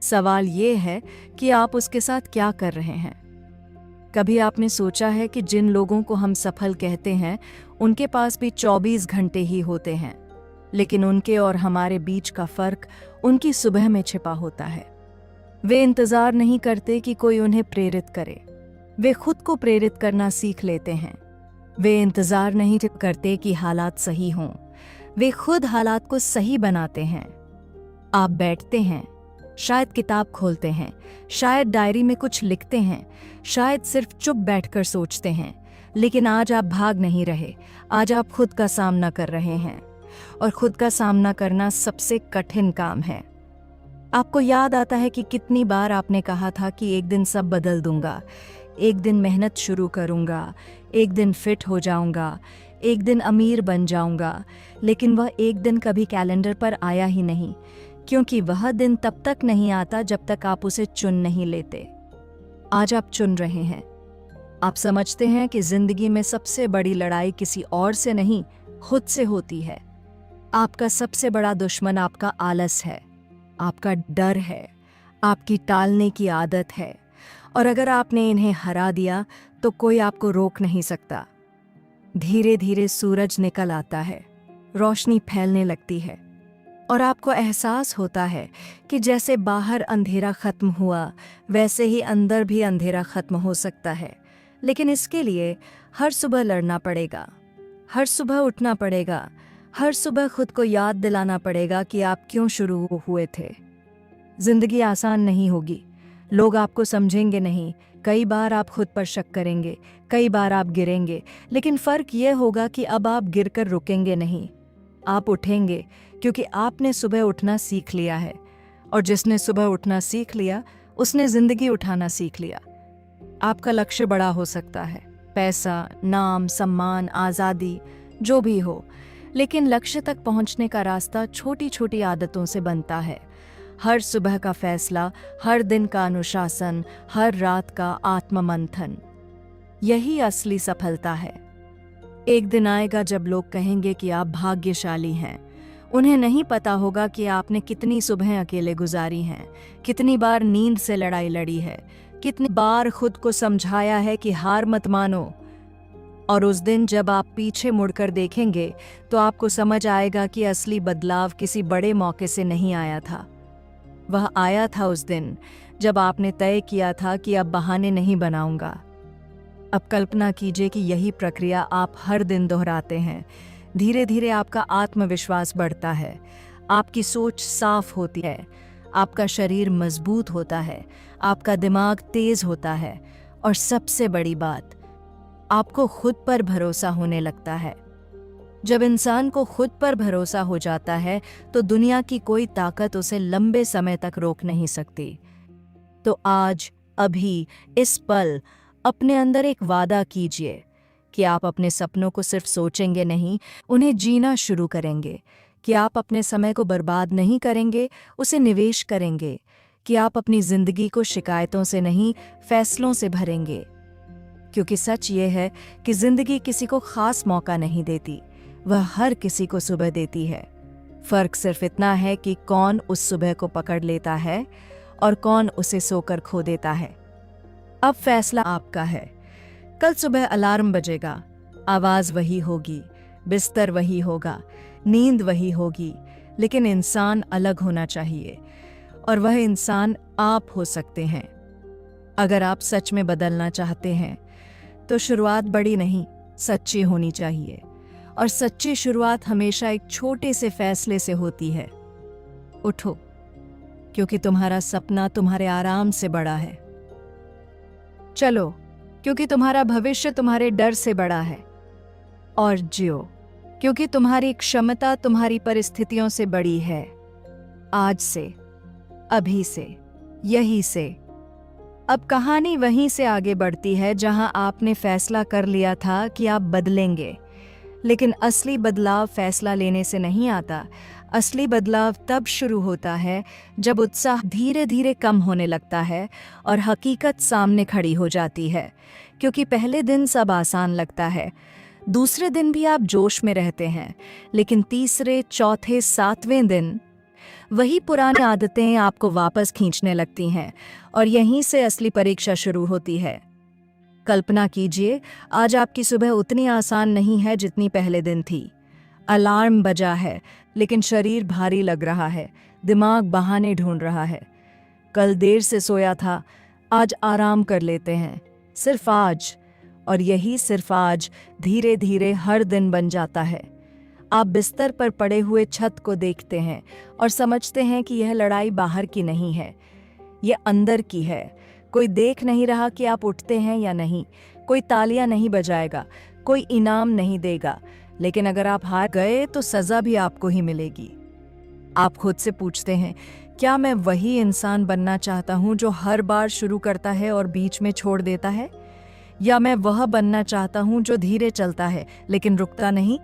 सवाल ये है कि आप उसके साथ क्या कर रहे हैं। कभी आपने सोचा है कि जिन लोगों को हम सफल कहते हैं उनके पास भी 24 घंटे ही होते हैं, लेकिन उनके और हमारे बीच का फर्क उनकी सुबह में छिपा होता है। वे इंतजार नहीं करते कि कोई उन्हें प्रेरित करे, वे खुद को प्रेरित करना सीख लेते हैं। वे इंतजार नहीं करते कि हालात सही हों, वे खुद हालात को सही बनाते हैं। आप बैठते हैं, शायद किताब खोलते हैं, शायद डायरी में कुछ लिखते हैं, शायद सिर्फ चुप बैठकर सोचते हैं, लेकिन आज आप भाग नहीं रहे। आज आप खुद का सामना कर रहे हैं, और खुद का सामना करना सबसे कठिन काम है। आपको याद आता है कि कितनी बार आपने कहा था कि एक दिन सब बदल दूंगा, एक दिन मेहनत शुरू करूंगा, एक दिन फिट हो जाऊंगा, एक दिन अमीर बन जाऊंगा, लेकिन वह एक दिन कभी कैलेंडर पर आया ही नहीं, क्योंकि वह दिन तब तक नहीं आता जब तक आप उसे चुन नहीं लेते। आज आप चुन रहे हैं। आप समझते हैं कि जिंदगी में सबसे बड़ी लड़ाई किसी और से नहीं, खुद से होती है। आपका सबसे बड़ा दुश्मन आपका आलस है, आपका डर है, आपकी टालने की आदत है, और अगर आपने इन्हें हरा दिया तो कोई आपको रोक नहीं सकता। धीरे धीरे सूरज निकल आता है, रोशनी फैलने लगती है, और आपको एहसास होता है कि जैसे बाहर अंधेरा खत्म हुआ वैसे ही अंदर भी अंधेरा खत्म हो सकता है। लेकिन इसके लिए हर सुबह लड़ना पड़ेगा, हर सुबह उठना पड़ेगा, हर सुबह खुद को याद दिलाना पड़ेगा कि आप क्यों शुरू हुए थे। जिंदगी आसान नहीं होगी, लोग आपको समझेंगे नहीं, कई बार आप खुद पर शक करेंगे, कई बार आप गिरेंगे, लेकिन फ़र्क ये होगा कि अब आप गिरकर रुकेंगे नहीं, आप उठेंगे, क्योंकि आपने सुबह उठना सीख लिया है, और जिसने सुबह उठना सीख लिया उसने ज़िंदगी उठाना सीख लिया। आपका लक्ष्य बड़ा हो सकता है, पैसा, नाम, सम्मान, आज़ादी, जो भी हो, लेकिन लक्ष्य तक पहुंचने का रास्ता छोटी छोटी आदतों से बनता है। हर सुबह का फैसला, हर दिन का अनुशासन, हर रात का आत्ममंथन, यही असली सफलता है। एक दिन आएगा जब लोग कहेंगे कि आप भाग्यशाली हैं। उन्हें नहीं पता होगा कि आपने कितनी सुबहें अकेले गुजारी हैं, कितनी बार नींद से लड़ाई लड़ी है, कितनी बार खुद को समझाया है कि हार मत मानो। और उस दिन जब आप पीछे मुड़कर देखेंगे तो आपको समझ आएगा कि असली बदलाव किसी बड़े मौके से नहीं आया था। वह आया था उस दिन जब आपने तय किया था कि अब बहाने नहीं बनाऊंगा। अब कल्पना कीजिए कि यही प्रक्रिया आप हर दिन दोहराते हैं। धीरे धीरे आपका आत्मविश्वास बढ़ता है, आपकी सोच साफ होती है, आपका शरीर मजबूत होता है, आपका दिमाग तेज होता है, और सबसे बड़ी बात, आपको खुद पर भरोसा होने लगता है। जब इंसान को खुद पर भरोसा हो जाता है तो दुनिया की कोई ताकत उसे लंबे समय तक रोक नहीं सकती। तो आज, अभी, इस पल अपने अंदर एक वादा कीजिए कि आप अपने सपनों को सिर्फ सोचेंगे नहीं, उन्हें जीना शुरू करेंगे। कि आप अपने समय को बर्बाद नहीं करेंगे, उसे निवेश करेंगे। कि आप अपनी जिंदगी को शिकायतों से नहीं, फैसलों से भरेंगे। क्योंकि सच ये है कि जिंदगी किसी को खास मौका नहीं देती, वह हर किसी को सुबह देती है। फर्क सिर्फ इतना है कि कौन उस सुबह को पकड़ लेता है और कौन उसे सोकर खो देता है। अब फैसला आपका है। कल सुबह अलार्म बजेगा, आवाज वही होगी, बिस्तर वही होगा, नींद वही होगी, लेकिन इंसान अलग होना चाहिए, और वह इंसान आप हो सकते हैं। अगर आप सच में बदलना चाहते हैं तो शुरुआत बड़ी नहीं, सच्ची होनी चाहिए, और सच्ची शुरुआत हमेशा एक छोटे से फैसले से होती है। उठो, क्योंकि तुम्हारा सपना तुम्हारे आराम से बड़ा है। चलो, क्योंकि तुम्हारा भविष्य तुम्हारे डर से बड़ा है। और जियो, क्योंकि तुम्हारी क्षमता तुम्हारी परिस्थितियों से बड़ी है। आज से, अभी से, यही से। अब कहानी वहीं से आगे बढ़ती है जहां आपने फैसला कर लिया था कि आप बदलेंगे। लेकिन असली बदलाव फैसला लेने से नहीं आता। असली बदलाव तब शुरू होता है जब उत्साह धीरे धीरे कम होने लगता है और हकीकत सामने खड़ी हो जाती है। क्योंकि पहले दिन सब आसान लगता है, दूसरे दिन भी आप जोश में रहते हैं, लेकिन तीसरे, चौथे, सातवें दिन वही पुरानी आदतें आपको वापस खींचने लगती हैं और यहीं से असली परीक्षा शुरू होती है। कल्पना कीजिए, आज आपकी सुबह उतनी आसान नहीं है जितनी पहले दिन थी। अलार्म बजा है, लेकिन शरीर भारी लग रहा है, दिमाग बहाने ढूंढ रहा है। कल देर से सोया था, आज आराम कर लेते हैं, सिर्फ आज। और यही सिर्फ आज धीरे धीरे हर दिन बन जाता है। आप बिस्तर पर पड़े हुए छत को देखते हैं और समझते हैं कि यह लड़ाई बाहर की नहीं है, ये अंदर की है। कोई देख नहीं रहा कि आप उठते हैं या नहीं, कोई तालियां नहीं बजाएगा, कोई इनाम नहीं देगा, लेकिन अगर आप हार गए तो सजा भी आपको ही मिलेगी। आप खुद से पूछते हैं, क्या मैं वही इंसान बनना चाहता हूं जो हर बार शुरू करता है और बीच में छोड़ देता है, या मैं वह बनना चाहता हूं जो धीरे चलता है लेकिन रुकता नहीं।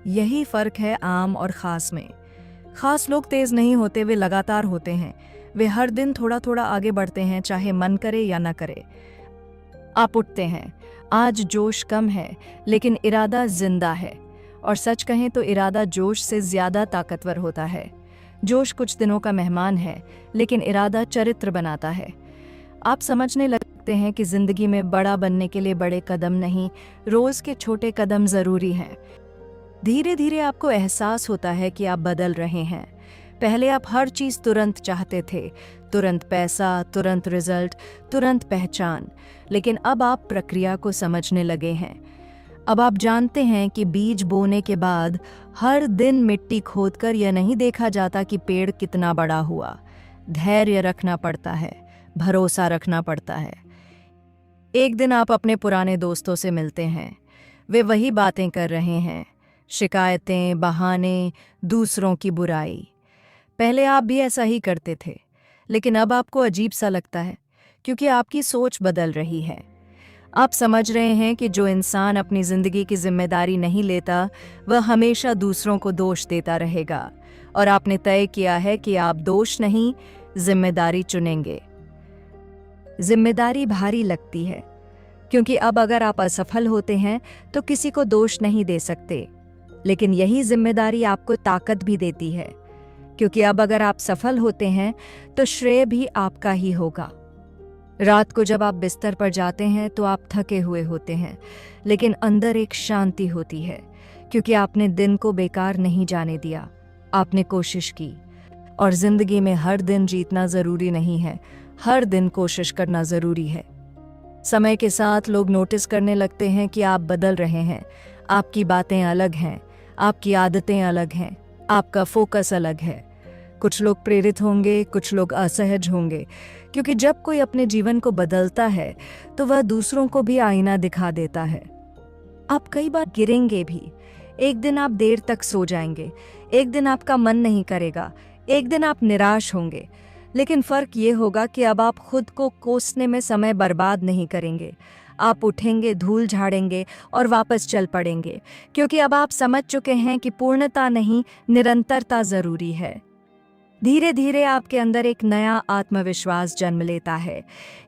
यही फर्क है आम और खास में। खास लोग तेज नहीं होते, वे लगातार होते हैं। वे हर दिन थोड़ा थोड़ा आगे बढ़ते हैं, चाहे मन करे या ना करे। आप उठते हैं, आज जोश कम है लेकिन इरादा जिंदा है। और सच कहें तो इरादा जोश से ज्यादा ताकतवर होता है। जोश कुछ दिनों का मेहमान है, लेकिन इरादा चरित्र बनाता है। आप समझने लगते हैं कि जिंदगी में बड़ा बनने के लिए बड़े कदम नहीं, रोज के छोटे कदम जरूरी हैं। धीरे धीरे आपको एहसास होता है कि आप बदल रहे हैं। पहले आप हर चीज तुरंत चाहते थे, तुरंत पैसा, तुरंत रिजल्ट, तुरंत पहचान। लेकिन अब आप प्रक्रिया को समझने लगे हैं। अब आप जानते हैं कि बीज बोने के बाद हर दिन मिट्टी खोदकर यह नहीं देखा जाता कि पेड़ कितना बड़ा हुआ। धैर्य रखना पड़ता है, भरोसा रखना पड़ता है। एक दिन आप अपने पुराने दोस्तों से मिलते हैं। वे वही बातें कर रहे हैं, शिकायतें, बहाने, दूसरों की बुराई। पहले आप भी ऐसा ही करते थे, लेकिन अब आपको अजीब सा लगता है, क्योंकि आपकी सोच बदल रही है। आप समझ रहे हैं कि जो इंसान अपनी जिंदगी की जिम्मेदारी नहीं लेता, वह हमेशा दूसरों को दोष देता रहेगा। और आपने तय किया है कि आप दोष नहीं, जिम्मेदारी चुनेंगे। जिम्मेदारी भारी लगती है, क्योंकि अब अगर आप असफल होते हैं तो किसी को दोष नहीं दे सकते। लेकिन यही जिम्मेदारी आपको ताकत भी देती है, क्योंकि अब अगर आप सफल होते हैं तो श्रेय भी आपका ही होगा। रात को जब आप बिस्तर पर जाते हैं तो आप थके हुए होते हैं, लेकिन अंदर एक शांति होती है, क्योंकि आपने दिन को बेकार नहीं जाने दिया। आपने कोशिश की। और जिंदगी में हर दिन जीतना जरूरी नहीं है, हर दिन कोशिश करना जरूरी है। समय के साथ लोग नोटिस करने लगते हैं कि आप बदल रहे हैं। आपकी बातें अलग हैं, आपकी आदतें अलग हैं, आपका फोकस अलग है। कुछ लोग प्रेरित होंगे, कुछ लोग असहज होंगे, क्योंकि जब कोई अपने जीवन को बदलता है तो वह दूसरों को भी आईना दिखा देता है। आप कई बार गिरेंगे भी। एक दिन आप देर तक सो जाएंगे, एक दिन आपका मन नहीं करेगा, एक दिन आप निराश होंगे। लेकिन फर्क ये होगा कि अब आप खुद को कोसने में समय बर्बाद नहीं करेंगे। आप उठेंगे, धूल झाड़ेंगे और वापस चल पड़ेंगे, क्योंकि अब आप समझ चुके हैं कि पूर्णता नहीं, निरंतरता जरूरी है। धीरे धीरे आपके अंदर एक नया आत्मविश्वास जन्म लेता है।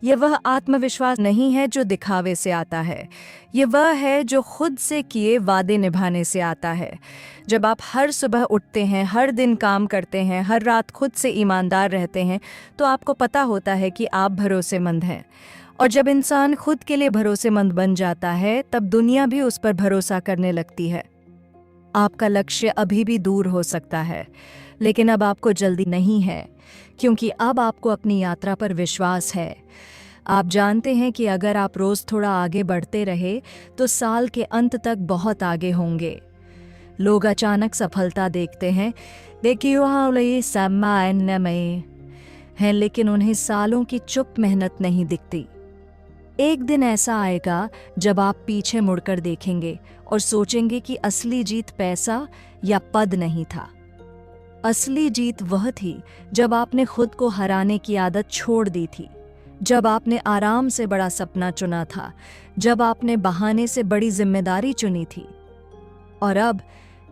ये वह आत्मविश्वास नहीं है जो दिखावे से आता है, ये वह है जो खुद से किए वादे निभाने से आता है। जब आप हर सुबह उठते हैं, हर दिन काम करते हैं, हर रात खुद से ईमानदार रहते हैं, तो आपको पता होता है कि आप भरोसेमंद हैं। और जब इंसान खुद के लिए भरोसेमंद बन जाता है, तब दुनिया भी उस पर भरोसा करने लगती है। आपका लक्ष्य अभी भी दूर हो सकता है, लेकिन अब आपको जल्दी नहीं है, क्योंकि अब आपको अपनी यात्रा पर विश्वास है। आप जानते हैं कि अगर आप रोज थोड़ा आगे बढ़ते रहे तो साल के अंत तक बहुत आगे होंगे। लोग अचानक सफलता देखते हैं, हैं, लेकिन उन्हें सालों की चुप मेहनत नहीं दिखती। एक दिन ऐसा आएगा जब आप पीछे मुड़कर देखेंगे और सोचेंगे कि असली जीत पैसा या पद नहीं था। असली जीत वह थी जब आपने खुद को हराने की आदत छोड़ दी थी, जब आपने आराम से बड़ा सपना चुना था, जब आपने बहाने से बड़ी जिम्मेदारी चुनी थी। और अब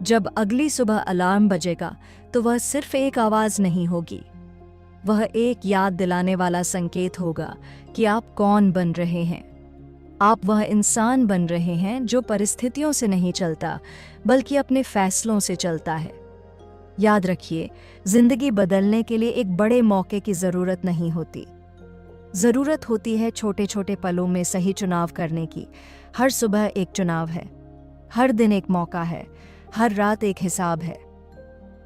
जब अगली सुबह अलार्म बजेगा तो वह सिर्फ एक आवाज़ नहीं होगी, वह एक याद दिलाने वाला संकेत होगा कि आप कौन बन रहे हैं। आप वह इंसान बन रहे हैं जो परिस्थितियों से नहीं चलता, बल्कि अपने फैसलों से चलता है। याद रखिए, जिंदगी बदलने के लिए एक बड़े मौके की जरूरत नहीं होती। जरूरत होती है छोटे छोटे पलों में सही चुनाव करने की। हर सुबह एक चुनाव है, हर दिन एक मौका है, हर रात एक हिसाब है।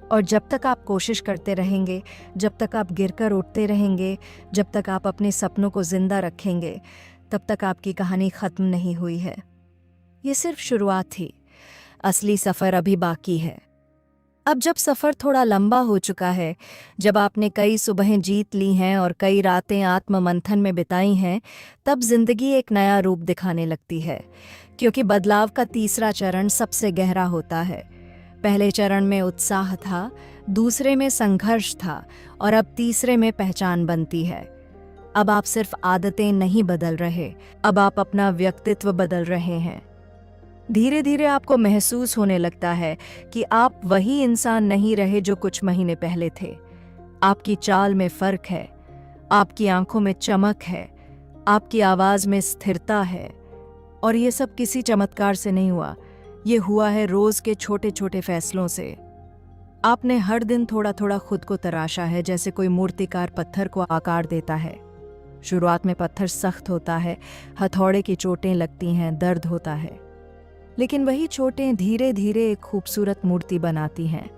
और जब तक आप कोशिश करते रहेंगे, जब तक आप गिरकर उठते रहेंगे, जब तक आप अपने सपनों को जिंदा रखेंगे, तब तक आपकी कहानी खत्म नहीं हुई है। ये सिर्फ शुरुआत थी, असली सफर अभी बाकी है। अब जब सफ़र थोड़ा लंबा हो चुका है, जब आपने कई सुबहें जीत ली हैं और कई रातें आत्ममंथन में बिताई हैं, तब जिंदगी एक नया रूप दिखाने लगती है। क्योंकि बदलाव का तीसरा चरण सबसे गहरा होता है। पहले चरण में उत्साह था, दूसरे में संघर्ष था और अब तीसरे में पहचान बनती है। अब आप सिर्फ आदतें नहीं बदल रहे, अब आप अपना व्यक्तित्व बदल रहे हैं। धीरे धीरे आपको महसूस होने लगता है कि आप वही इंसान नहीं रहे जो कुछ महीने पहले थे। आपकी चाल में फर्क है, आपकी आंखों में चमक है, आपकी आवाज में स्थिरता है। और ये सब किसी चमत्कार से नहीं हुआ, ये हुआ है रोज के छोटे छोटे फैसलों से। आपने हर दिन थोड़ा थोड़ा खुद को तराशा है, जैसे कोई मूर्तिकार पत्थर को आकार देता है। शुरुआत में पत्थर सख्त होता है, हथौड़े की चोटें लगती हैं, दर्द होता है, लेकिन वही चोटें धीरे धीरे एक खूबसूरत मूर्ति बनाती हैं।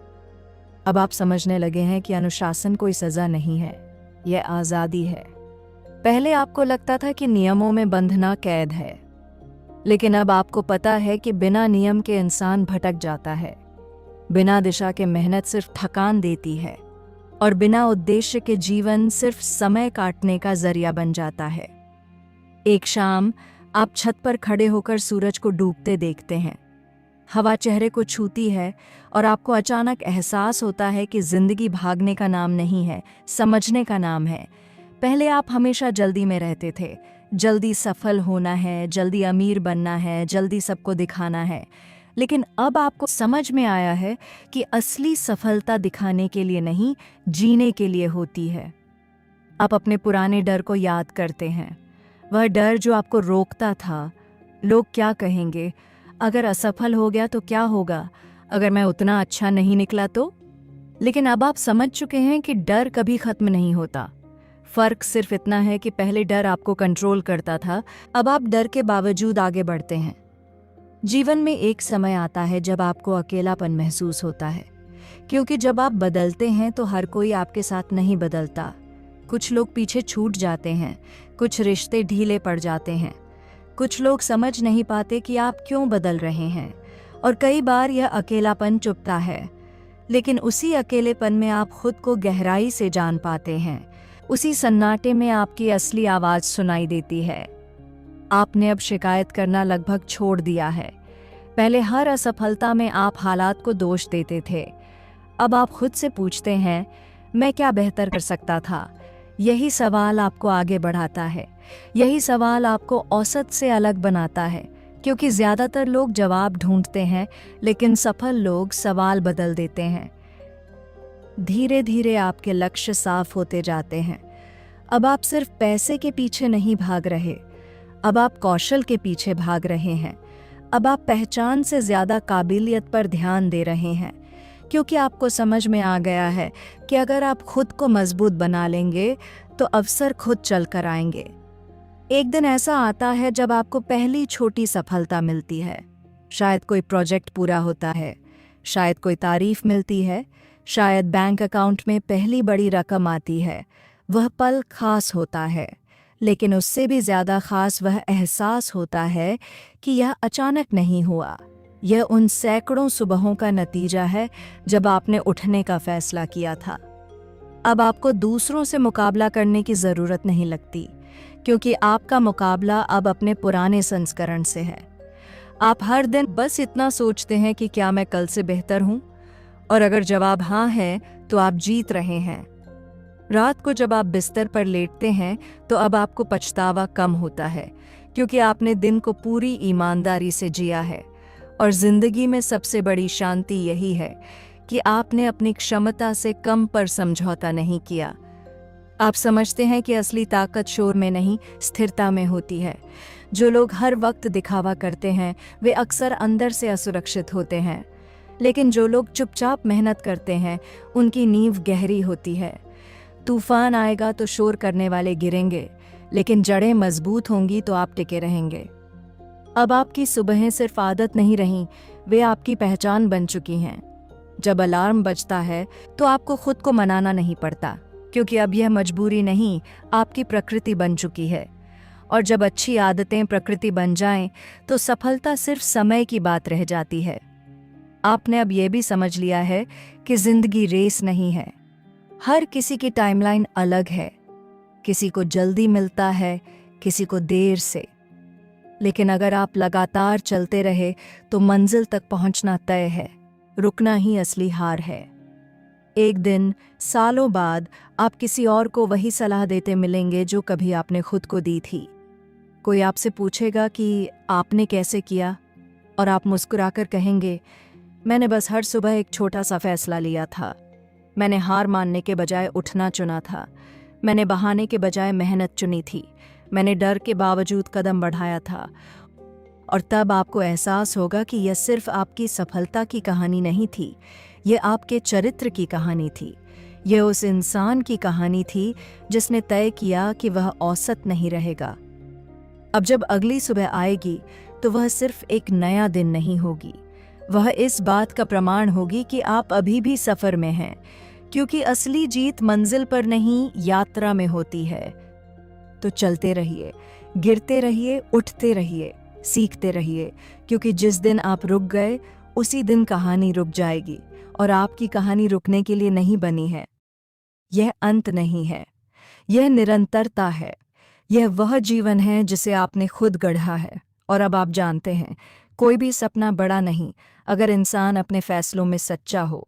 अब आप समझने लगे हैं कि अनुशासन कोई सजा नहीं है, यह आज़ादी है। पहले आपको लगता था कि नियमों में बंधना कैद है, लेकिन अब आपको पता है कि बिना नियम के इंसान भटक जाता है, बिना दिशा के मेहनत सिर्फ थकान देती है और बिना उद्देश्य के जीवन सिर्फ समय काटने का जरिया बन जाता है। एक शाम आप छत पर खड़े होकर सूरज को डूबते देखते हैं। हवा चेहरे को छूती है और आपको अचानक एहसास होता है कि जिंदगी भागने का नाम नहीं है, समझने का नाम है। पहले आप हमेशा जल्दी में रहते थे, जल्दी सफल होना है, जल्दी अमीर बनना है, जल्दी सबको दिखाना है। लेकिन अब आपको समझ में आया है कि असली सफलता दिखाने के लिए नहीं, जीने के लिए होती है। आप अपने पुराने डर को याद करते हैं, वह डर जो आपको रोकता था। लोग क्या कहेंगे, अगर असफल हो गया तो क्या होगा, अगर मैं उतना अच्छा नहीं निकला तो। लेकिन अब आप समझ चुके हैं कि डर कभी खत्म नहीं होता। फर्क सिर्फ इतना है कि पहले डर आपको कंट्रोल करता था, अब आप डर के बावजूद आगे बढ़ते हैं। जीवन में एक समय आता है जब आपको अकेलापन महसूस होता है, क्योंकि जब आप बदलते हैं तो हर कोई आपके साथ नहीं बदलता। कुछ लोग पीछे छूट जाते हैं, कुछ रिश्ते ढीले पड़ जाते हैं, कुछ लोग समझ नहीं पाते कि आप क्यों बदल रहे हैं, और कई बार यह अकेलापन चुभता है। लेकिन उसी अकेलेपन में आप खुद को गहराई से जान पाते हैं। उसी सन्नाटे में आपकी असली आवाज़ सुनाई देती है। आपने अब शिकायत करना लगभग छोड़ दिया है। पहले हर असफलता में आप हालात को दोष देते थे, अब आप खुद से पूछते हैं, मैं क्या बेहतर कर सकता था। यही सवाल आपको आगे बढ़ाता है, यही सवाल आपको औसत से अलग बनाता है। क्योंकि ज़्यादातर लोग जवाब ढूंढते हैं, लेकिन सफल लोग सवाल बदल देते हैं। धीरे धीरे आपके लक्ष्य साफ होते जाते हैं। अब आप सिर्फ पैसे के पीछे नहीं भाग रहे, अब आप कौशल के पीछे भाग रहे हैं। अब आप पहचान से ज़्यादा काबिलियत पर ध्यान दे रहे हैं, क्योंकि आपको समझ में आ गया है कि अगर आप खुद को मजबूत बना लेंगे तो अवसर खुद चल कर आएंगे। एक दिन ऐसा आता है जब आपको पहली छोटी सफलता मिलती है। शायद कोई प्रोजेक्ट पूरा होता है, शायद कोई तारीफ मिलती है, शायद बैंक अकाउंट में पहली बड़ी रकम आती है। वह पल खास होता है, लेकिन उससे भी ज़्यादा खास वह एहसास होता है कि यह अचानक नहीं हुआ। यह उन सैकड़ों सुबहों का नतीजा है जब आपने उठने का फैसला किया था। अब आपको दूसरों से मुकाबला करने की ज़रूरत नहीं लगती, क्योंकि आपका मुकाबला अब अपने पुराने संस्करण से है। आप हर दिन बस इतना सोचते हैं कि क्या मैं कल से बेहतर हूँ, और अगर जवाब हाँ है तो आप जीत रहे हैं। रात को जब आप बिस्तर पर लेटते हैं तो अब आपको पछतावा कम होता है, क्योंकि आपने दिन को पूरी ईमानदारी से जिया है। और जिंदगी में सबसे बड़ी शांति यही है कि आपने अपनी क्षमता से कम पर समझौता नहीं किया। आप समझते हैं कि असली ताकत शोर में नहीं, स्थिरता में होती है। जो लोग हर वक्त दिखावा करते हैं वे अक्सर अंदर से असुरक्षित होते हैं। लेकिन जो लोग चुपचाप मेहनत करते हैं उनकी नींव गहरी होती है। तूफान आएगा तो शोर करने वाले गिरेंगे, लेकिन जड़ें मजबूत होंगी तो आप टिके रहेंगे। अब आपकी सुबहें सिर्फ आदत नहीं रहीं, वे आपकी पहचान बन चुकी हैं। जब अलार्म बजता है तो आपको खुद को मनाना नहीं पड़ता, क्योंकि अब यह मजबूरी नहीं, आपकी प्रकृति बन चुकी है। और जब अच्छी आदतें प्रकृति बन जाएं, तो सफलता सिर्फ समय की बात रह जाती है। आपने अब यह भी समझ लिया है कि जिंदगी रेस नहीं है। हर किसी की टाइमलाइन अलग है, किसी को जल्दी मिलता है, किसी को देर से। लेकिन अगर आप लगातार चलते रहे तो मंजिल तक पहुंचना तय है, रुकना ही असली हार है। एक दिन, सालों बाद, आप किसी और को वही सलाह देते मिलेंगे जो कभी आपने खुद को दी थी। कोई आपसे पूछेगा कि आपने कैसे किया, और आप मुस्कुराकर कहेंगे, मैंने बस हर सुबह एक छोटा सा फैसला लिया था। मैंने हार मानने के बजाय उठना चुना था। मैंने बहाने के बजाय मेहनत चुनी थी। मैंने डर के बावजूद कदम बढ़ाया था। और तब आपको एहसास होगा कि यह सिर्फ आपकी सफलता की कहानी नहीं थी, यह आपके चरित्र की कहानी थी। यह उस इंसान की कहानी थी जिसने तय किया कि वह औसत नहीं रहेगा। अब जब अगली सुबह आएगी तो वह सिर्फ एक नया दिन नहीं होगी, वह इस बात का प्रमाण होगी कि आप अभी भी सफर में हैं, क्योंकि असली जीत मंजिल पर नहीं, यात्रा में होती है। तो चलते रहिए, गिरते रहिए, उठते रहिए, सीखते रहिए, क्योंकि जिस दिन आप रुक गए उसी दिन कहानी रुक जाएगी। और आपकी कहानी रुकने के लिए नहीं बनी है। यह अंत नहीं है, यह निरंतरता है। यह वह जीवन है जिसे आपने खुद गढ़ा है। और अब आप जानते हैं, कोई भी सपना बड़ा नहीं अगर इंसान अपने फैसलों में सच्चा हो।